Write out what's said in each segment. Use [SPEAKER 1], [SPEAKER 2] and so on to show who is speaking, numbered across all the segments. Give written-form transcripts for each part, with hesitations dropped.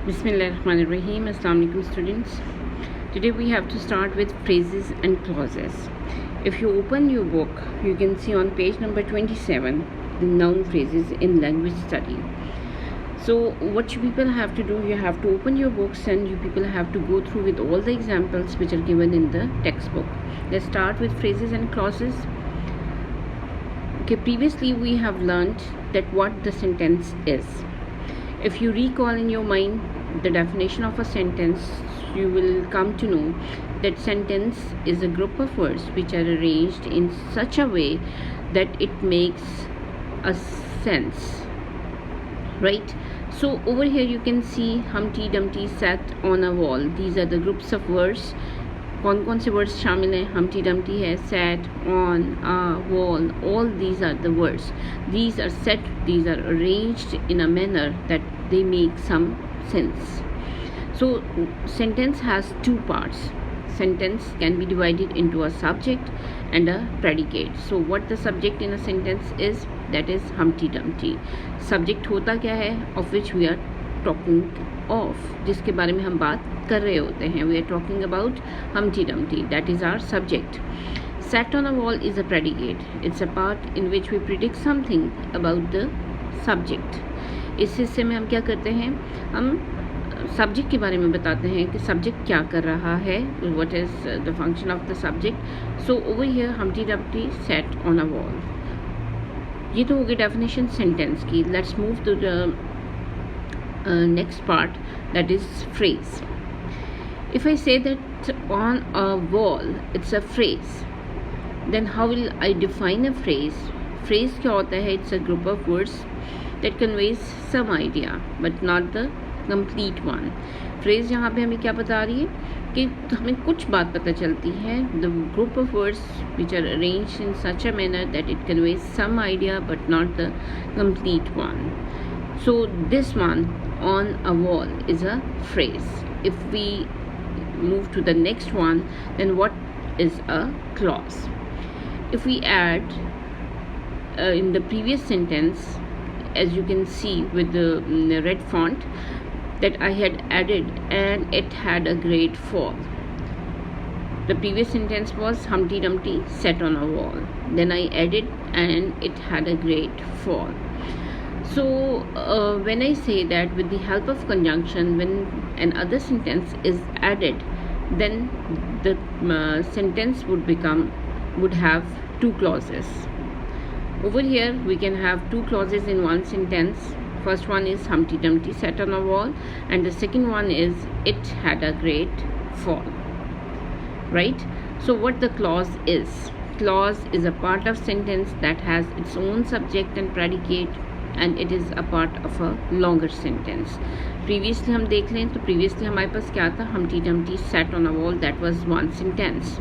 [SPEAKER 1] Bismillahirrahmanirrahim. Assalamu alaikum students. Today we have to start with phrases and clauses. If you open your book, you can see on page number 27 the noun phrases in language study. So what you people have to do, you have to open your books and you people have to go through with all the examples which are given in the textbook. Let's start with phrases and clauses. Okay, previously we have learned that what the sentence is. If you recall in your mind the definition of a sentence, you will come to know that sentence is a group of words which are arranged in such a way that it makes a sense, right? So over here you can see Humpty Dumpty sat on a wall. These are the groups of words. कौन कौन से words शामिल हैं? Humpty Dumpty है, sat, on, a, wall, all these are the words. These are set, these are arranged in a manner that they make some sense. So sentence has two parts. Sentence can be divided into a subject and a predicate. So what the subject in a sentence is, that is Humpty Dumpty. Subject होता क्या है? Of which we are talking of, जिसके बारे में हम बात कर रहे होते हैं. We are talking about Humpty Dumpty. That is our subject. Sat on a wall is a predicate. It's a part in which we predict something about the subject. इस हिस्से में हम क्या करते हैं? हम सब्जेक्ट के बारे में बताते हैं कि सब्जेक्ट क्या कर रहा है. What is the function of the subject? So over here Humpty Dumpty sat on a wall. ये तो हो गई डेफिनेशन सेंटेंस की. Let's move to the next part, that is phrase. If I say that on a wall it's a phrase, then how will I define a phrase? Phrase क्या होता है? It's a group of words that conveys some idea but not the complete one. Phrase यहाँ पे हमें क्या बता रही है कि हमें कुछ बात पता चलती है. The group of words which are arranged in such a manner that it conveys some idea but not the complete one. So this one, on a wall, is a phrase. If we move to the next one, then what is a clause? If we add in the previous sentence, as you can see with the red font, that I had added and it had a great fall. The previous sentence was Humpty Dumpty sat on a wall. Then I added and it had a great fall. So when I say that with the help of conjunction, when another sentence is added, then the sentence would have two clauses. Over here we can have two clauses in one sentence. First one is Humpty Dumpty sat on a wall, and the second one is it had a great fall, right? So what the clause is? Clause is a part of sentence that has its own subject and predicate, and it is a part of a longer sentence. Previously हम देख लें तो previously हमारे पास क्या था? Humpty Dumpty sat on a wall, that was one sentence.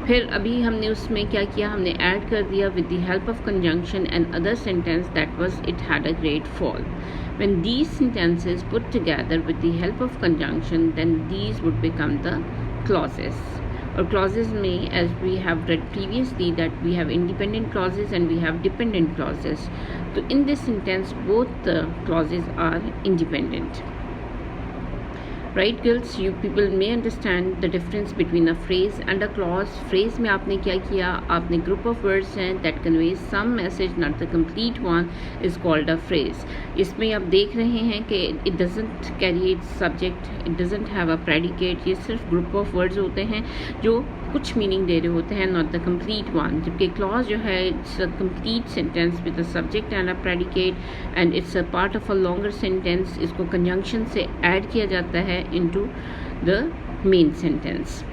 [SPEAKER 1] फिर अभी हमने उसमें क्या किया? हमने ऐड कर दिया with the help of conjunction and other sentence, that was it had a great fall. When these sentences put together with the help of conjunction, then these would become the clauses. Or clauses में, as we have read previously, that we have independent clauses and we have dependent clauses. So in this sentence both the clauses are independent. Right girls, you people may understand the difference between a phrase and a clause. Phrase में आपने क्या किया? आपने group of words हैं that conveys some message, not the complete one, is called a phrase. इसमें आप देख रहे हैं कि it doesn't carry its subject, it doesn't have a predicate. ये सिर्फ group of words होते हैं जो कुछ मीनिंग दे रहे होते हैं, नॉट द कंप्लीट वन. जबकि क्लॉज जो है it's a complete sentence with a subject and a predicate, and it's a part of a longer sentence. इसको कंजंक्शन से ऐड किया जाता है into the main sentence.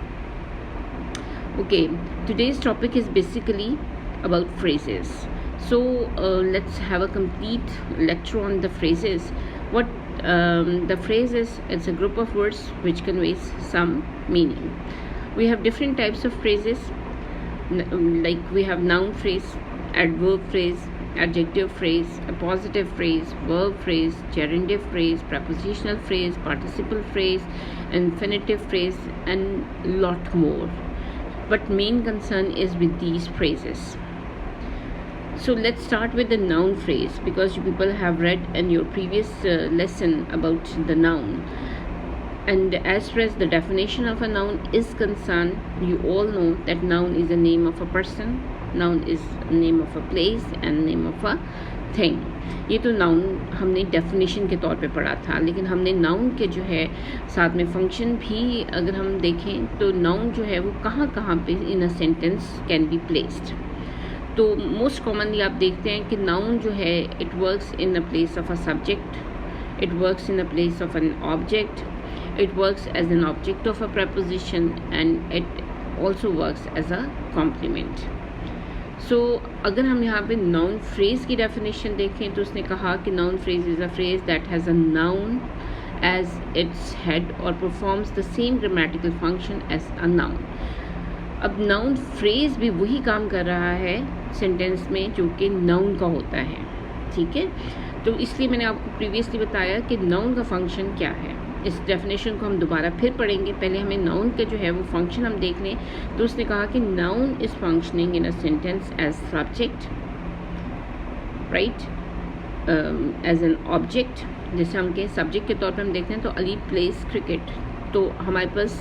[SPEAKER 1] Okay, today's topic is basically about phrases. So let's have a complete lecture on the phrases. What the phrase is, it's a group of words which conveys some meaning. We have different types of phrases, like we have noun phrase, adverb phrase, adjective phrase, appositive phrase, verb phrase, gerundive phrase, prepositional phrase, participle phrase, infinitive phrase, and lot more. But main concern is with these phrases. So let's start with the noun phrase, because you people have read in your previous lesson about the noun. And as far as the definition of a noun is concerned, you all know that noun is a name of a person, noun is a name of a place and name of a thing. ये तो noun हमने definition के तौर पे पढ़ा था, लेकिन हमने नाउन के जो है साथ में फंक्शन भी अगर हम देखें तो नाउन जो है वो कहाँ कहाँ पे in a sentence can be placed. तो मोस्ट कॉमनली आप देखते हैं कि नाउन जो है it works in a place of a subject, it works in a place of an object, it works as an object of a preposition, and it also works as a complement. So अगर हम यहाँ पे noun phrase की definition देखें तो उसने कहा कि noun phrase is a phrase that has a noun as its head or performs the same grammatical function as a noun. अब noun phrase भी वही काम कर रहा है sentence में जो कि noun का होता है, ठीक है. तो इसलिए मैंने आपको previously बताया कि noun का function क्या है. इस डेफिनेशन को हम दोबारा फिर पढ़ेंगे. पहले हमें नाउन के जो है वो फंक्शन हम देख लें. तो उसने कहा कि noun is functioning in a sentence as subject, right, as an object. जैसे हम कहें सब्जेक्ट के तौर पे हम देखते हैं तो अली प्लेस क्रिकेट, तो हमारे पास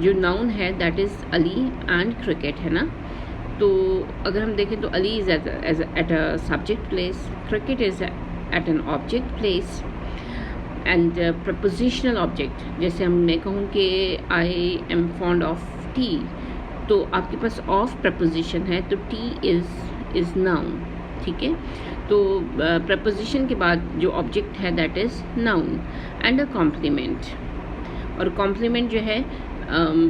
[SPEAKER 1] जो नाउन है that is Ali and cricket है ना. तो अगर हम देखें तो Ali is at a subject place, cricket is at an object place. And prepositional object, जैसे हम मैं कहूँ कि I am fond of tea, तो आपके पास ऑफ प्रपोजिशन है तो टी इज़ नाउन, ठीक है. तो प्रपोजिशन के बाद जो ऑब्जेक्ट है that is noun. And a compliment, और कॉम्प्लीमेंट जो है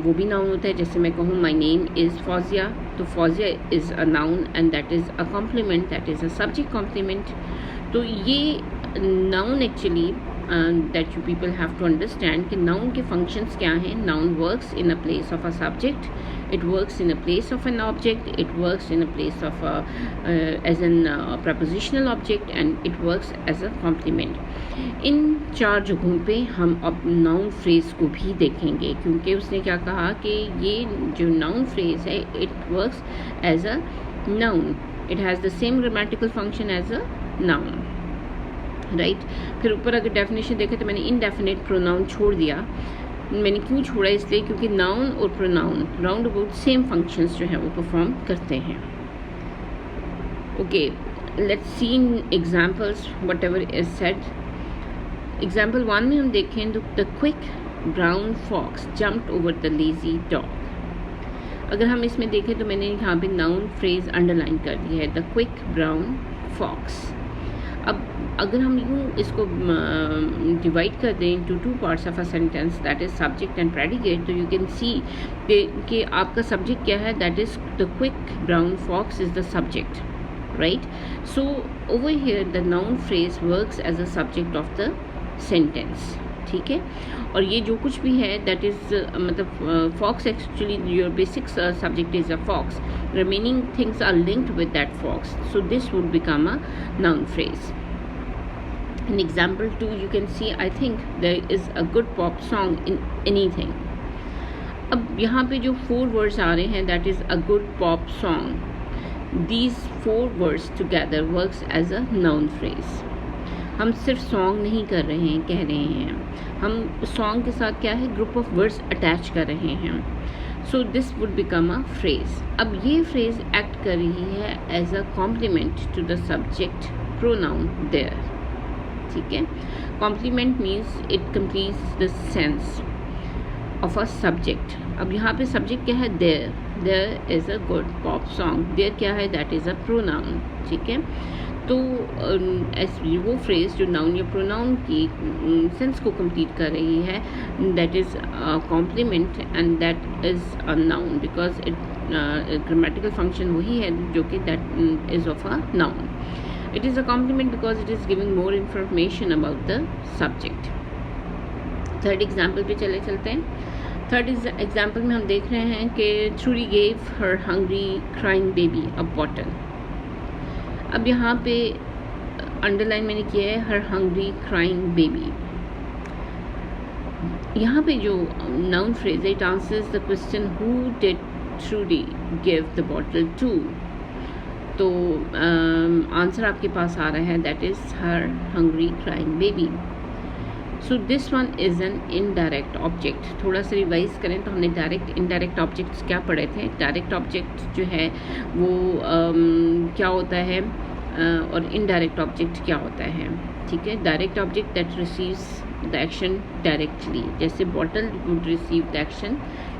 [SPEAKER 1] वो भी नाउन होता है. जैसे मैं कहूँ माई नेम इज़ फौजिया, तो Fauzia is a noun and that is a complement, that is a subject complement. तो ये noun actually that you people have to understand कि noun के functions क्या हैं. Noun works in a place of a subject, it works in a place of an object, it works in a place of a as an prepositional object, and it works as a complement. इन 4 जगहों पे हम अब noun phrase को भी देखेंगे, क्योंकि उसने क्या कहा कि ये जो noun phrase है it works as a noun, it has the same grammatical function as a noun, right. फिर ऊपर अगर डेफिनेशन देखें तो मैंने इनडेफिनेट प्रोनाउन छोड़ दिया. मैंने क्यों छोड़ा, इसलिए क्योंकि नाउन और pronoun round about same functions जो हैं वो परफॉर्म करते हैं. Okay, let's see in examples whatever is said. Example 1 में हम देखें तो the quick brown fox jumped over the lazy dog. अगर हम इसमें देखें तो मैंने यहाँ पे नाउन फ्रेज अंडरलाइन कर दी है, द क्विक ब्राउन फॉक्स. अब अगर हम यूँ इसको डिवाइड कर दें into 2 parts of a sentence, that is subject and predicate, तो यू कैन सी कि आपका सब्जेक्ट क्या है, that is the quick brown fox is the subject, right. So over here the noun phrase works as a subject of the sentence, ठीक है. और ये जो कुछ भी है दैट इज़ मतलब fox actually your basic subject is a fox, remaining things are linked with that fox, so this would become a noun phrase. In example 2 you can see I think there is a good pop song in anything. अब यहाँ पे जो 4 words आ रहे हैं that is a good pop song, these 4 words together works as a noun phrase. हम सिर्फ song नहीं कर रहे हैं, कह रहे हैं, हम सॉन्ग के साथ क्या है ग्रुप ऑफ वर्ड्स अटैच कर रहे हैं. So this would become a phrase. अब ये फ्रेज एक्ट कर रही है as a complement to the subject pronoun there, ठीक है. Complement means it completes the sense of a subject. अब यहाँ पे सब्जेक्ट क्या है, there is a good pop song. There क्या है, दैट इज़ अ प्रोनाउन, ठीक है. तो वो फ्रेज जो नाउन या प्रोनाउन की सेंस को कंप्लीट कर रही है that is complement and that is a noun, because it grammatical function वही है जो कि that is of a noun. It is a complement because it is giving more information about the subject. Third example पे चलते हैं. Third example में हम देख रहे हैं कि छुरी gave her hungry crying baby अ बॉटल. अब यहाँ पे अंडरलाइन मैंने किया है हर हंग्री क्राइंग बेबी. यहाँ पे जो नाउन फ्रेज है it answers the question who did Trudy give the bottle to. तो आंसर आपके पास आ रहा है, that is her hungry crying baby. So this one is an indirect object. थोड़ा सा रिवाइज करें तो हमने डायरेक्ट इनडायरेक्ट ऑब्जेक्ट्स क्या पढ़े थे। डायरेक्ट ऑब्जेक्ट जो है वो क्या होता है और इनडायरेक्ट ऑब्जेक्ट क्या होता है, ठीक है। Direct object that receives the action directly, जैसे bottle would receive the action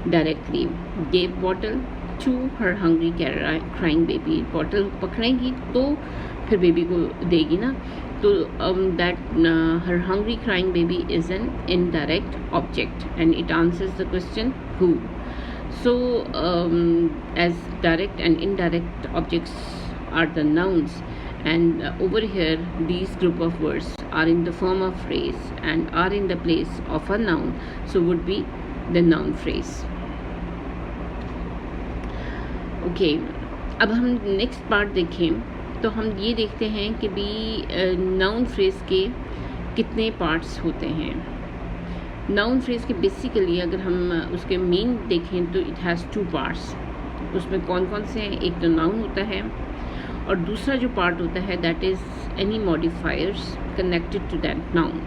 [SPEAKER 1] directly. Gave bottle to her hungry crying baby, bottle पकड़ेगी तो फिर बेबी को देगी ना, तो that her hungry crying baby is an indirect object and it answers the question who. So as direct and indirect objects are the nouns, and over here these group of words are in the form of phrase and are in the place of a noun, so would be the noun phrase. Okay, अब हम next part देखें तो हम ये देखते हैं कि भी नाउन फ्रेज के कितने पार्ट्स होते हैं। नाउन फ्रेज के बेसिकली अगर हम उसके मेन देखें तो इट हैज़ टू पार्ट्स। उसमें कौन कौन से हैं, एक तो नाउन होता है और दूसरा जो पार्ट होता है that is any modifiers connected to that noun.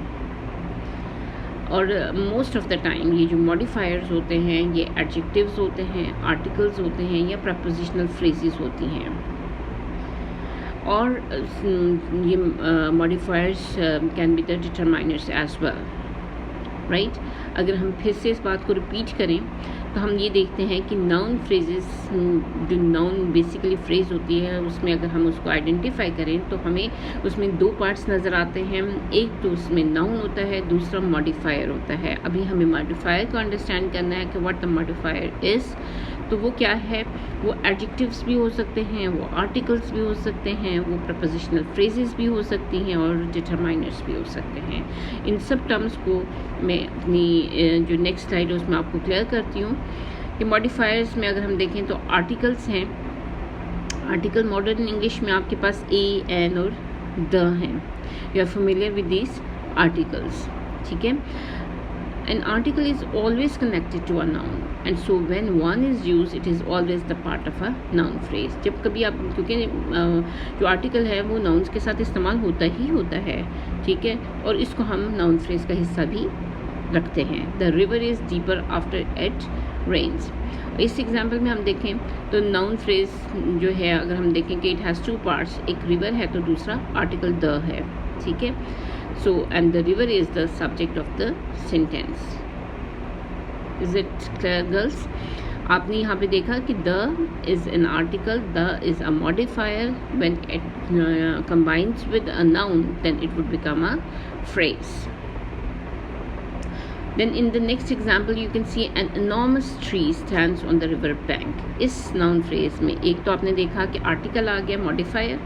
[SPEAKER 1] और मोस्ट ऑफ द टाइम ये जो मॉडिफायर्स होते हैं ये एडजेक्टिव्स होते हैं, आर्टिकल्स होते हैं या प्रपोजिशनल फ्रेजेस होती हैं। और ये modifiers can be the determiners as well, right. अगर हम फिर से इस बात को रिपीट करें तो हम ये देखते हैं कि नाउन फ्रेजेस, जो नाउन बेसिकली फ्रेज होती है उसमें अगर हम उसको आइडेंटिफाई करें तो हमें उसमें दो पार्ट्स नज़र आते हैं। एक तो उसमें नाउन होता है, दूसरा मॉडिफायर होता है। अभी हमें मॉडिफायर को अंडरस्टैंड करना है कि व्हाट द मॉडिफायर इज़। तो वो क्या है, वो एडजेक्टिव्स भी हो सकते हैं, वो आर्टिकल्स भी हो सकते हैं, वो प्रपोजिशनल फ्रेजेस भी हो सकती हैं और डिटरमाइनर्स भी हो सकते हैं। इन सब टर्म्स को मैं अपनी जो नेक्स्ट स्लाइड है उसमें आपको क्लियर करती हूँ कि मॉडिफायर्स में अगर हम देखें तो आर्टिकल्स हैं। आर्टिकल मॉडर्न इंग्लिश में आपके पास ए, एन और द हैं। You are familiar with these articles, ठीक है। An article is always connected to a noun and so when one is used it is always the part of a noun phrase। जब कभी आप, क्योंकि जो article है वो नाउन्स के साथ इस्तेमाल होता ही होता है, ठीक है, और इसको हम नाउन फ्रेज का हिस्सा भी रखते हैं। The river is deeper after it rains. इस एग्जाम्पल में हम देखें तो नाउन फ्रेज जो है अगर हम देखें कि इट हैज़ टू पार्ट्स, एक रिवर है तो दूसरा आर्टिकल द है, ठीक है। So, and the river is the subject of the sentence. Is it clear, girls? आपने यहाँ पे देखा कि the is an article, the is a modifier. When it combines with a noun, then it would become a phrase. Then in the next example, you can see an enormous tree stands on the river bank. इस noun phrase में एक तो आपने देखा कि article आ गया modifier,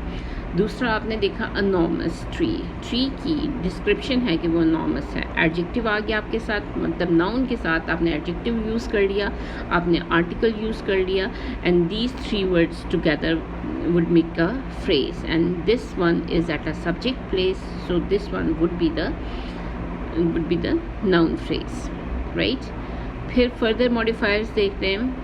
[SPEAKER 1] दूसरा आपने देखा अनॉर्मस ट्री। ट्री की डिस्क्रिप्शन है कि वो अनॉर्मस है। एडजेक्टिव आ गया आपके साथ, मतलब नाउन के साथ आपने एडजेक्टिव यूज़ कर लिया, आपने आर्टिकल यूज़ कर लिया and these three words together would make a phrase and this one is at a subject place, so this one would be the noun phrase, right. फिर further modifiers देखते हैं।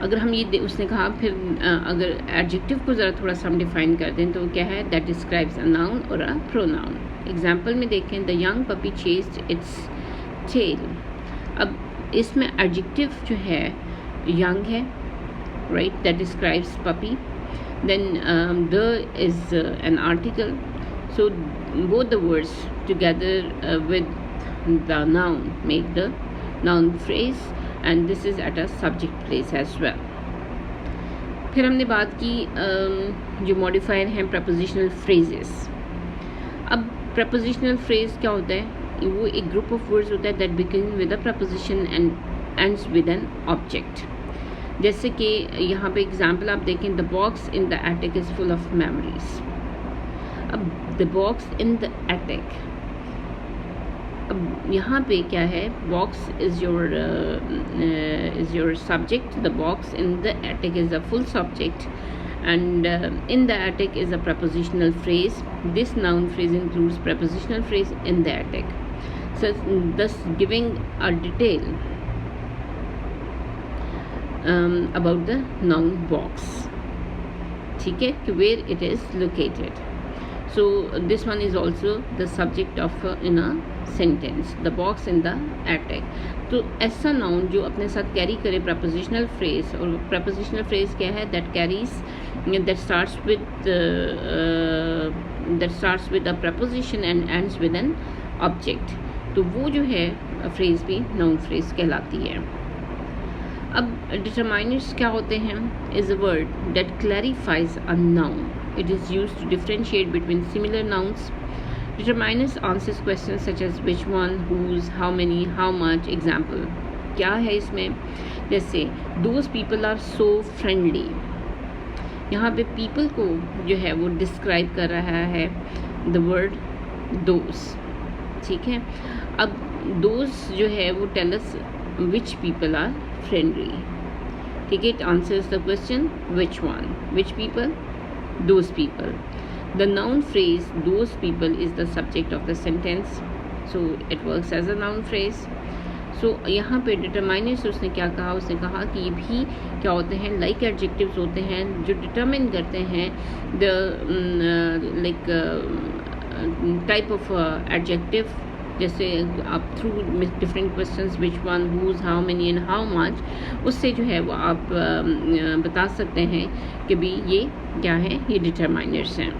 [SPEAKER 1] अगर हम ये उसने कहा फिर अगर एडजेक्टिव को ज़रा थोड़ा सा हम डिफाइन कर दें तो वो क्या है, दैट डिस्क्राइब्स अ नाउन और अ प्रोनाउन। एग्जांपल में देखें, the young puppy chased its tail. अब इसमें एडजेक्टिव जो है यंग है, right, that describes puppy. Then the is an article, so both the words together with the noun make the noun phrase and this is at a subject place as well। फिर हमने बात की जो modifier हैं prepositional phrases. अब prepositional phrase क्या होता है, वो एक ग्रुप ऑफ वर्ड्स होता है that begin with a preposition and ends with an object. जैसे कि यहाँ पे एग्जांपल आप देखें, the box in the attic is full of memories. अब the box in the attic, अब यहाँ पे क्या है, box is your subject, the box in the attic is a full subject and in the attic is a prepositional phrase. This noun phrase includes prepositional phrase in the attic, so thus giving a detail about the noun box. ठीक है, कि where it is located. So this one is also the subject of in a sentence, the box in the attic. तो ऐसा noun जो अपने साथ carry करे prepositional phrase, और प्रपोजिशनल फ्रेज क्या है, that carries that starts with a preposition and ends with an object. तो वो जो है फ्रेज भी नाउन फ्रेज कहलाती है. अब डिटरमाइनर्स क्या होते हैं? Is a word that clarifies a noun. It is used to differentiate between similar nouns. Determiners answers questions such as which one, whose, how many, how much. Example क्या है इसमें? जैसे those people are so friendly. यहाँ पे people को जो है वो describe कर रहा है the word those. ठीक है. अब those जो है वो tell us which people are friendly. ठीक है. It answers the question which one, which people, those people. The noun phrase those people is the subject of the sentence, so it works as a noun phrase. So यहाँ पे determiners उसने क्या कहा? उसने कहा कि ये भी क्या होते हैं, like adjectives होते हैं जो determine करते हैं the like type of adjective. जैसे आप through different questions which one, whose, how many and how much, उससे जो है वो आप बता सकते हैं कि भी ये क्या है, ये डिटरमाइनर्स हैं.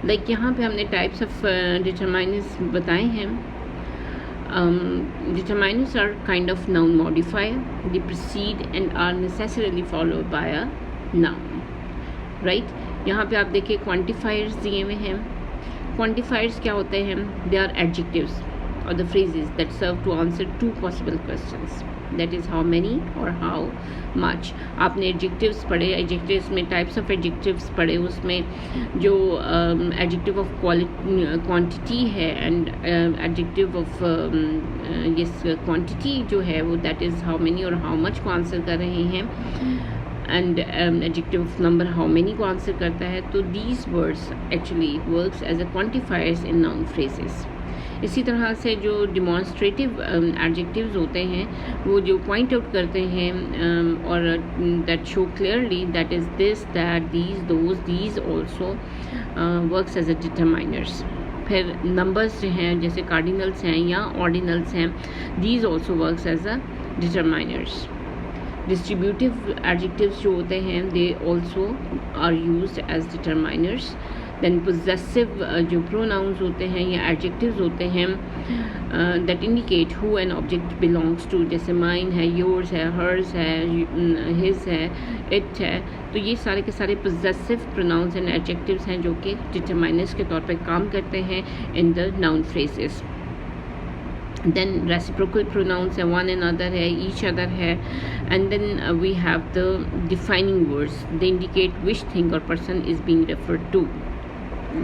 [SPEAKER 1] लाइक यहाँ पे हमने टाइप्स ऑफ डिटरमाइनर्स बताए हैं. Determiners are kind of noun modifier. They precede and are necessarily followed by a noun. Right. यहाँ पे आप देखिए क्वांटिफायर्स दिए हुए हैं. क्वांटिफायर्स क्या होते हैं? दे आर एडजेक्टिव्स और the phrases that serve to answer to possible questions, that is how many और हाउ मच. आपने एडजेक्टिव्स पढ़े, एडजेक्टिव्स में टाइप्स ऑफ एडजेक्टिव्स पढ़े, उसमें जो एडजेक्टिव ऑफ क्वांटिटी है and adjective of yes quantity जो है वो दैट इज़ हाउ मेनी और हाउ मच को आंसर कर रहे हैं, and adjective of number how many को आंसर करता है. तो these words actually works as a quantifiers in noun phrases. इसी तरह से जो डिमॉन्स्ट्रेटिव एडजेक्टिव्स होते हैं वो जो पॉइंट आउट करते हैं और that show clearly that is this, that, these, those, these also works as a determiners. फिर नंबर्स जो हैं जैसे कार्डिनल्स हैं या ऑर्डिनल्स हैं, these also works as a determiners. Distributive adjectives जो होते हैं they also are used as determiners. Then possessive जो प्रोनाउंस होते हैं या एडजेक्टिव्स होते हैं that indicate who an object belongs to, जैसे माइन है, योर्स है, हर्स है, हिज है, इट है. तो ये सारे के सारे पोजेसिव प्रोनाउंस एंड एडजेक्टिव्स हैं जो कि डिटरमाइनर्स के तौर पर काम करते हैं in the noun phrases. Then reciprocal pronouns है, one another है, each other है, and then we have the defining words. They indicate which thing or person is being referred to,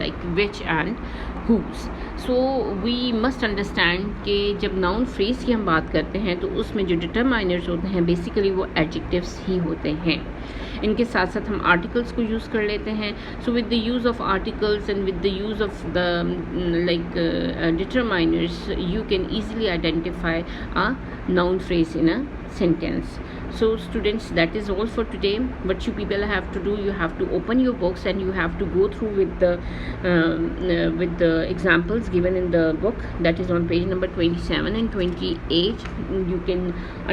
[SPEAKER 1] like which and whose. So we must understand कि जब noun phrase की हम बात करते हैं तो उसमें जो determiners होते हैं बेसिकली वो adjectives ही होते हैं. इनके साथ साथ हम आर्टिकल्स को यूज़ कर लेते हैं. So with the use of articles and with the use of the like determiners you can easily identify a noun phrase in a sentence. So students, that is all for today. What you people have to do, you have to open your books and you have to go through with the examples given in the book, that is on page number 27 and 28. You can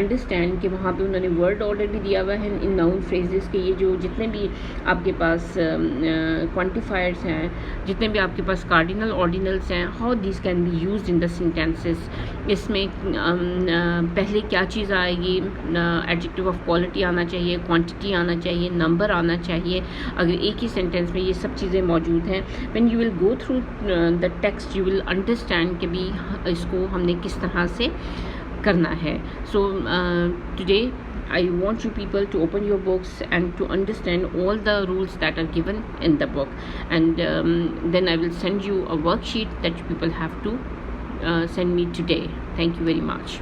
[SPEAKER 1] understand कि वहाँ पे उन्होंने word order भी दिया हुआ है इन noun phrases के. ये जो जितने भी आपके पास quantifiers हैं, जितने भी आपके पास cardinal ordinals हैं, how these can be used in the sentences. इसमें पहले क्या चीज़ आएगी? एडजेक्टिव ऑफ क्वालिटी आना चाहिए, क्वांटिटी आना चाहिए, नंबर आना चाहिए. अगर एक ही सेंटेंस में ये सब चीज़ें मौजूद हैं, when you will go through the text you will understand कि भी इसको हमने किस तरह से करना है. So today I want you people to open your books and to understand all the rules that are given in the book, and then I will send you a worksheet that you people have to send me today. Thank you very much.